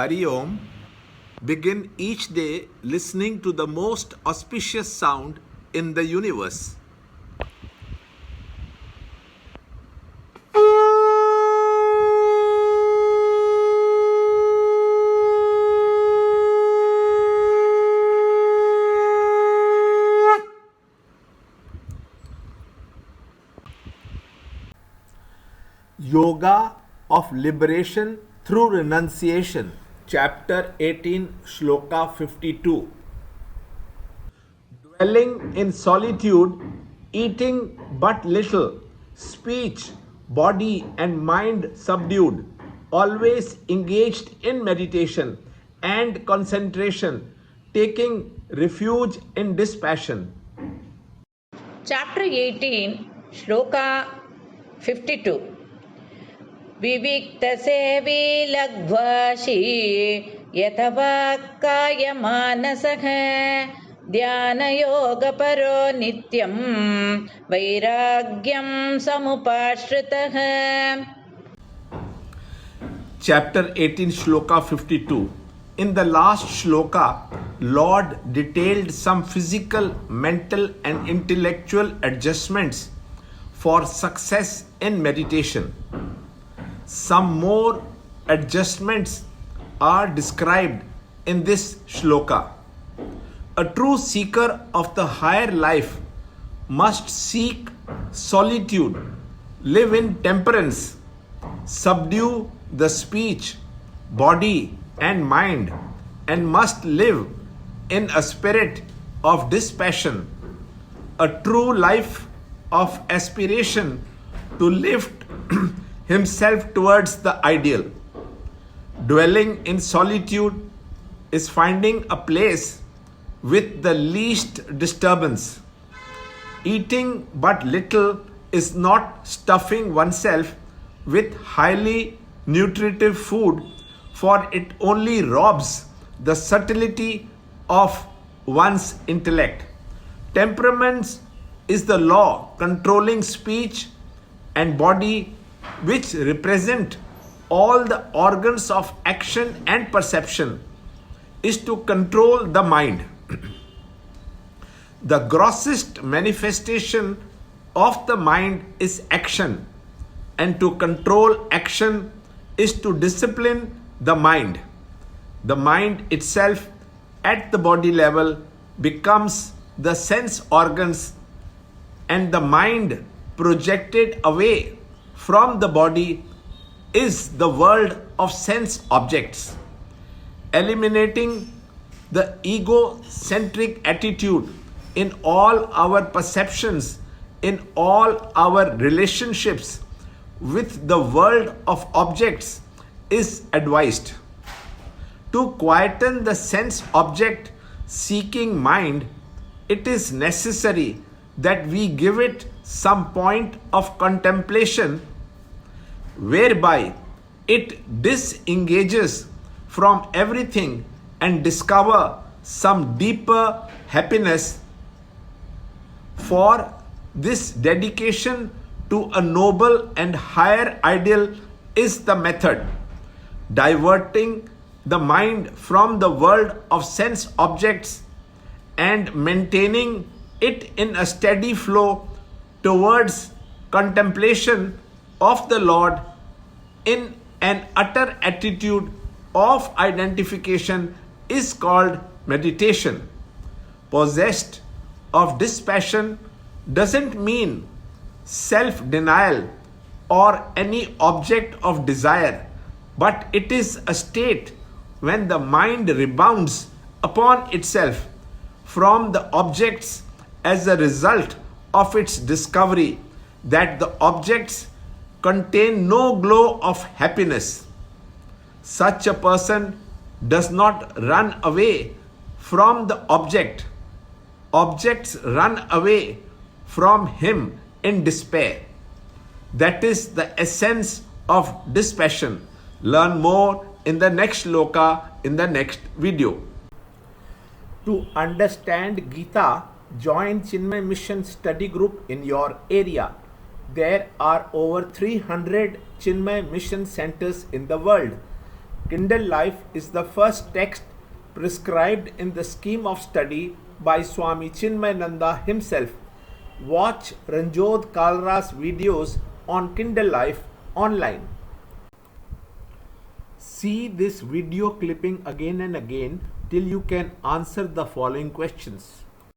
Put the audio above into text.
Hari Om, begin each day listening to the most auspicious sound in the universe. Yoga of Liberation through Renunciation, Chapter 18, Shloka 52. Dwelling in solitude, eating but little, speech, body, and mind subdued, always engaged in meditation and concentration, taking refuge in dispassion. Chapter 18, Shloka 52. विविक्तसेवी लघ्वाशी यथवाक्कायमानसः ध्यानयोगपरो नित्यं वैराग्यं समुपाश्रितः. Chapter 18, Shloka 52. In the last shloka, Lord detailed some physical, mental, and intellectual adjustments for success in meditation. Some more adjustments are described in this shloka. A true seeker of the higher life must seek solitude, live in temperance, subdue the speech, body, and mind, and must live in a spirit of dispassion, a true life of aspiration to lift himself towards the ideal. Dwelling in solitude is finding a place with the least disturbance. Eating but little is not stuffing oneself with highly nutritive food, for it only robs the subtlety of one's intellect. Temperament is the law controlling speech and body, which represent all the organs of action and perception, is to control the mind. The grossest manifestation of the mind is action, and to control action is to discipline the mind. The mind itself at the body level becomes the sense organs, and the mind projected away from the body is the world of sense objects. Eliminating the egocentric attitude in all our perceptions, in all our relationships with the world of objects is advised. To quieten the sense object seeking mind, it is necessary that we give it some point of contemplation whereby it disengages from everything and discover some deeper happiness. For this dedication to a noble and higher ideal is the method. Diverting the mind from the world of sense objects and maintaining it in a steady flow towards contemplation of the Lord in an utter attitude of identification is called meditation. Possessed of dispassion doesn't mean self-denial or any object of desire, but it is a state when the mind rebounds upon itself from the objects as a result of its discovery that the objects contain no glow of happiness. Such a person does not run away from the object. Objects run away from him in despair. That is the essence of dispassion. Learn more in the next shloka in the next video. To understand Gita, join Chinmaya Mission study group in your area. There are over 300 Chinmaya Mission centers in the world. Kindle Life is the first text prescribed in the scheme of study by Swami Chinmayananda himself. Watch Ranjod Kalra's videos on Kindle Life online. See this video clipping again and again till you can answer the following questions.